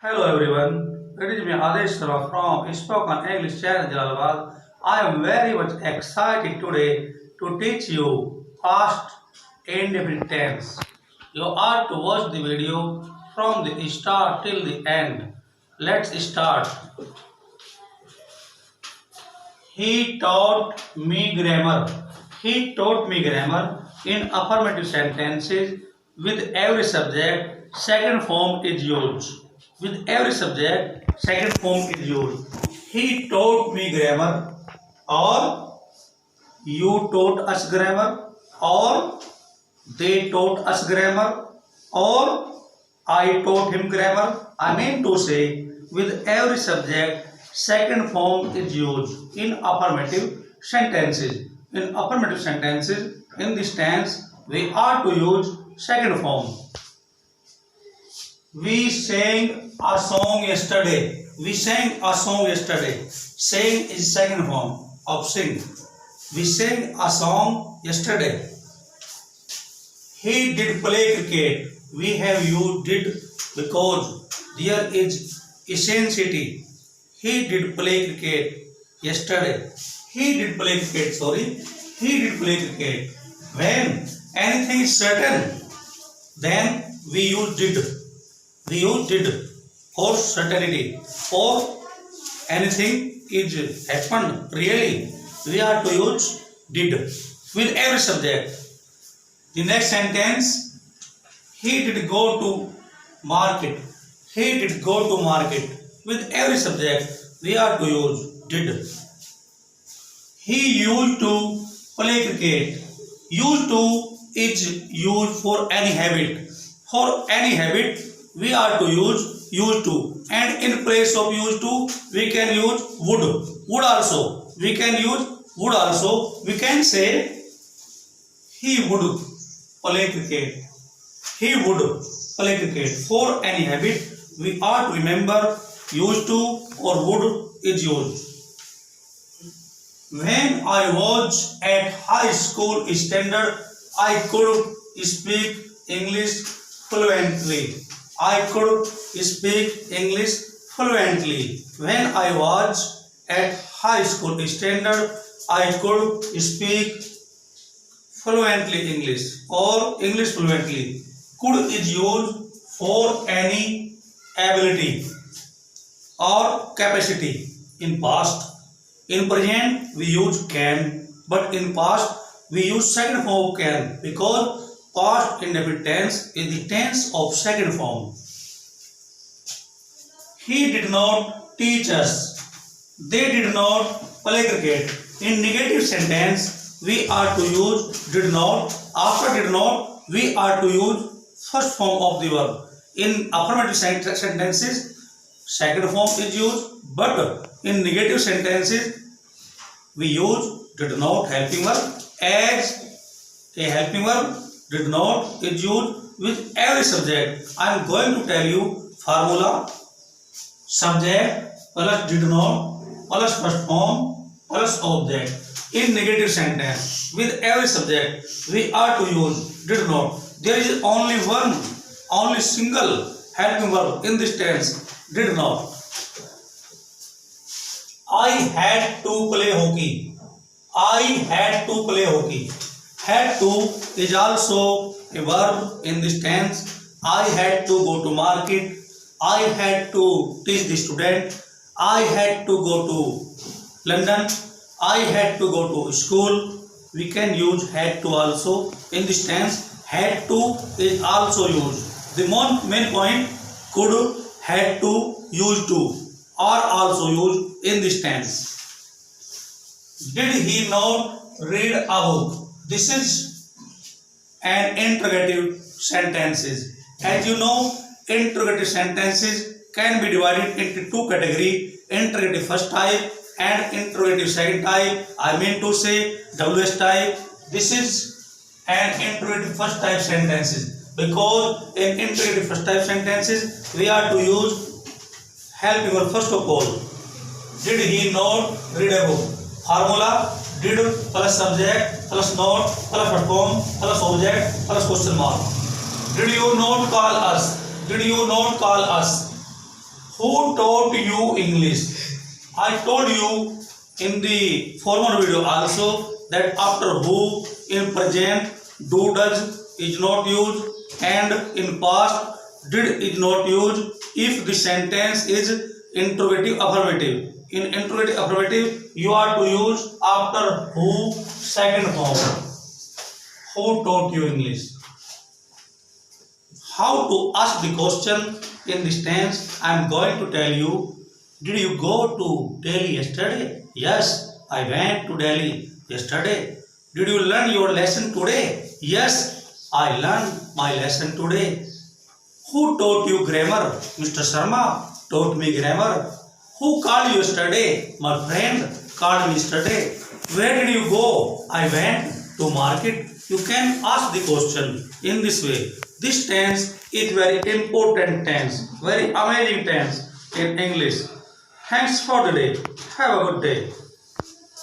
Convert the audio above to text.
Hello everyone, it is me Adesh Saraf from Spoken English Channel Jalalabad. I am very much excited today to teach you past indefinite tense. You are to watch the video from the start till the end. Let's start. He taught me grammar. He taught me grammar in affirmative sentences with every subject. Second form is used. With every subject, second form is used. He taught me grammar, or you taught us grammar, or they taught us grammar, or I taught him grammar. I mean to say, with every subject, second form is used in affirmative sentences. In affirmative sentences, in this tense, we are to use second form. We sang a song yesterday. We sang a song yesterday. Sang is second form of sing. We sang a song yesterday. He did play cricket. We have used did because there is essentiality. He did play cricket yesterday. He did play cricket, sorry. He did play cricket. When anything is certain, then we use did. We use did for certainty. Or anything is happened really, we are to use did with every subject. The next sentence, he did go to market. He did go to market. With every subject, we are to use did. He used to play cricket. Used to is used for any habit. For any habit, we are to use used to. And in place of used to, we can use would. Would also. We can use would also. We can say he would play cricket. He would play cricket. For any habit, we are to remember used to or would is used. When I was at high school standard, I could speak English fluently. I could speak English fluently. When I was at high school standard, I could speak fluently English or English fluently. Could is used for any ability or capacity in past. In present we use can, but in past we use second form of can because past indefinite tense is the tense of second form. He did not teach us. They did not play cricket. In negative sentence we are to use did not. After did not we are to use first form of the verb. In affirmative sentences second form is used, but in negative sentences we use did not helping verb. As a helping verb, did not is used with every subject. I am going to tell you formula. Subject plus did not plus first form plus object. In negative sentence with every subject we are to use did not. There is only one, only single helping verb in this tense, did not. I had to play hockey. I had to play hockey. Had to is also a verb in this tense. I had to go to market. I had to teach the student. I had to go to London. I had to go to school. We can use had to also in this tense. Had to is also used. The main point, could, had to, used to are also used in this tense. Did he not read a book? This is an interrogative sentences. As you know, interrogative sentences can be divided into two categories: interrogative first type and interrogative second type. I mean to say WS type. This is an interrogative first type sentences because in interrogative first type sentences we are to use helping verb first of all. Did he not read a book? Formula: did plus subject plus not plus verb form plus object plus question mark. Did you not call us? Did you not call us? Who taught you English? I told you in the former video also that after who in present do does is not used and in past did is not used if the sentence is interrogative affirmative. In interrogative affirmative you are to use after who second form. Who taught you English? How to ask the question in this tense I am going to tell you. Did you go to Delhi yesterday? Yes, I went to Delhi yesterday. Did you learn your lesson today? Yes, I learned my lesson today. Who taught you grammar? Mr. Sharma taught me grammar. Who called you yesterday? My friend called me yesterday. Where did you go? I went to market. You can ask the question in this way. This tense is very important tense, very amazing tense in English. Thanks for the day. Have a good day.